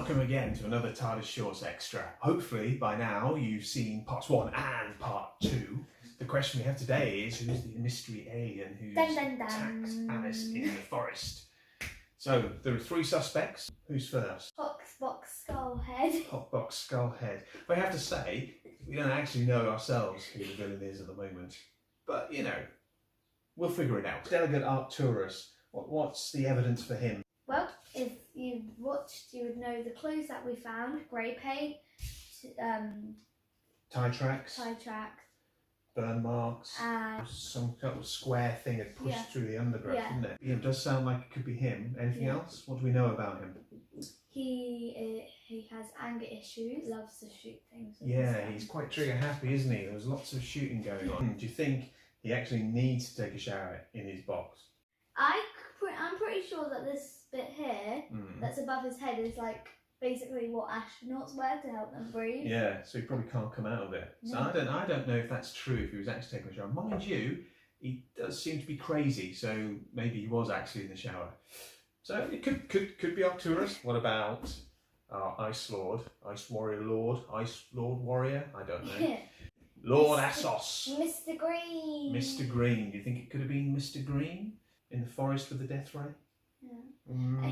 Welcome again to another TARDISshorts Extra. Hopefully by now you've seen parts 1 and part 2. The question we have today is, who's the mystery alien who attacks Alice in the forest? So there are 3 suspects. Who's first? Box Skullhead. Box Skullhead. But I have to say, we don't actually know ourselves who the villain is at the moment. But you know, we'll figure it out. Delegate Arcturus. What's the evidence for him? Well, if you watched, you would know the clues that we found: grey paint, Tie tracks, burn marks, some kind of square thing had pushed through the undergrowth, didn't it? It does sound like it could be him. Anything else? What do we know about him? He has anger issues, loves to shoot things. Yeah, he's quite trigger happy, isn't he? There was lots of shooting going on. Do you think he actually needs to take a shower in his box? I'm pretty sure that this bit here, that's above his head, is like basically what astronauts wear to help them breathe. Yeah, so he probably can't come out of it. So no. I don't know if that's true, if he was actually taking a shower. Mind you, he does seem to be crazy, so maybe he was actually in the shower. So it could be Arcturus. What about Ice Lord, Ice Warrior Lord, Ice Lord Warrior? I don't know. Lord Assos. Mr. Green. Mr. Green. Do you think it could have been Mr. Green in the forest with the death ray? Yeah.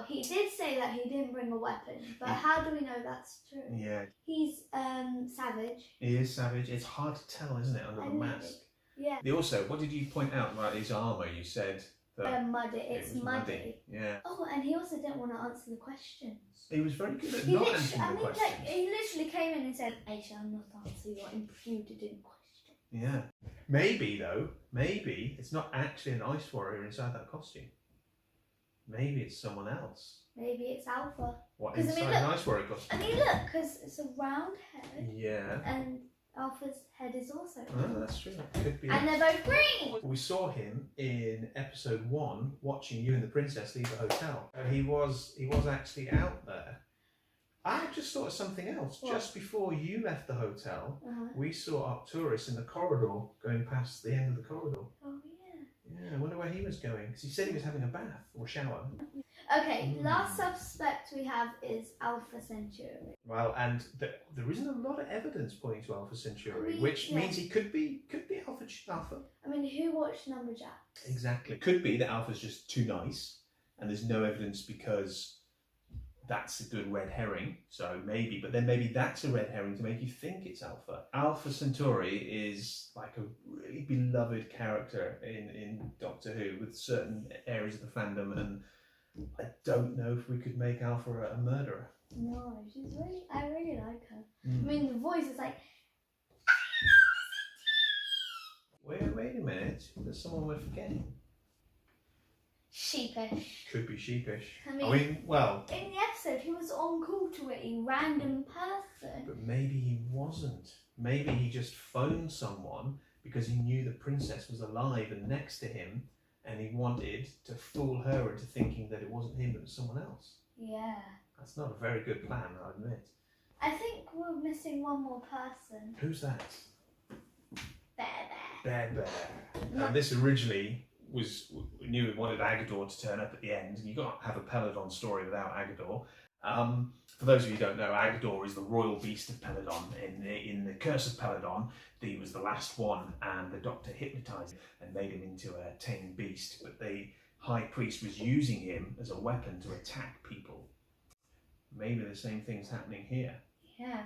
He did say that he didn't bring a weapon, but how do we know that's true? Yeah. He's savage. He is savage. It's hard to tell, isn't it, under the mask? Yeah. Also, what did you point out about his armour? You said that muddy. It's muddy. Yeah. Oh, and he also didn't want to answer the questions. He was very good at not answering the questions. He literally came in and said, "I shall not answer your imputed question." Yeah. Maybe though, maybe it's not actually an ice warrior inside that costume. Maybe it's someone else. Maybe it's Alpha. What, inside an ice warrior costume? I mean, look, because it's a round head. Yeah. And Alpha's head is also round. Oh, that's true. It could be. And they're both green! We saw him in episode 1 watching you and the princess leave the hotel. He was actually out there. I just thought of something else. What? Just before you left the hotel, we saw Arcturus in the corridor going past the end of the corridor. Oh, yeah. Yeah, I wonder where he was going, because he said he was having a bath or shower. Okay, last suspect we have is Alpha Centauri. Well, and there isn't a lot of evidence pointing to Alpha Centauri, which means he could be Alpha. I mean, who watched Numberjacks? Exactly. Could be that Alpha's just too nice, and there's no evidence because that's a good red herring, so maybe, but then maybe that's a red herring to make you think it's Alpha. Alpha Centauri is like a really beloved character in Doctor Who with certain areas of the fandom, and I don't know if we could make Alpha a murderer. No, I really like her. I mean, the voice is like... Wait a minute, there's someone we're forgetting. Sheepish. Could be sheepish. I mean, well... in the episode, he was on call to a random person. But maybe he wasn't. Maybe he just phoned someone because he knew the princess was alive and next to him, and he wanted to fool her into thinking that it wasn't him, but it was someone else. Yeah. That's not a very good plan, I admit. I think we're missing one more person. Who's that? Bear. Now, this originally was, we knew we wanted Agador to turn up at the end, and you can't have a Peladon story without Agador. For those of you who don't know, Agador is the royal beast of Peladon. In the Curse of Peladon, he was the last one, and the Doctor hypnotised him and made him into a tame beast, but the High Priest was using him as a weapon to attack people. Maybe the same thing's happening here. Yeah.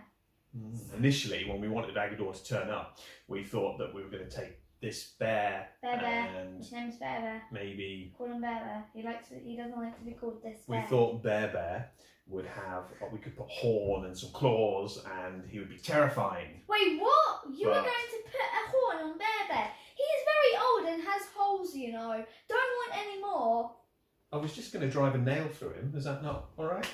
Initially, when we wanted Agador to turn up, we thought that we were going to take this bear. And his name's Bear. Maybe call him Bear. He doesn't like to be called this. We thought Bear would have, we could put horn and some claws, and he would be terrifying. Wait, what? You were going to put a horn on Bear? He is very old and has holes, you know. Don't want any more. I was just going to drive a nail through him. Is that not all right?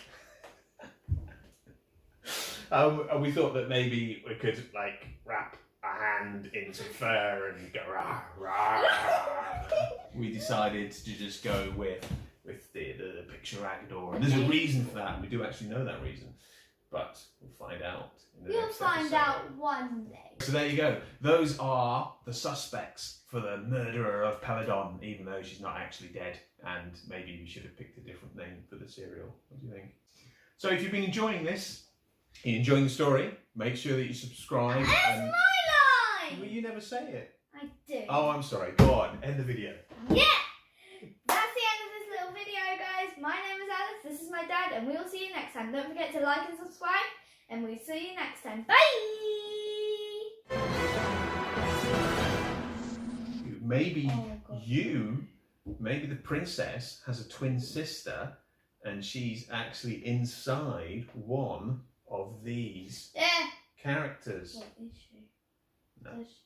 We thought that maybe we could like wrap a hand in some fur and go rah rah. We decided to just go with the picture Agador, and there's a reason for that. We do actually know that reason, but we'll find out in the next episode. We'll find out one day. So there you go. Those are the suspects for the Murderer of Peladon, even though she's not actually dead. And maybe we should have picked a different name for the serial. What do you think? So if you've been enjoying this, you're enjoying the story, make sure that you subscribe. That's my line! Well, you never say it. I do. Oh, I'm sorry. Go on, end the video. Yeah! That's the end of this little video, guys. My name is Alice, this is my dad, and we will see you next time. Don't forget to like and subscribe, and we'll see you next time. Bye! Maybe Oh, maybe the princess has a twin sister and she's actually inside one of these characters. What is she? No. Does she?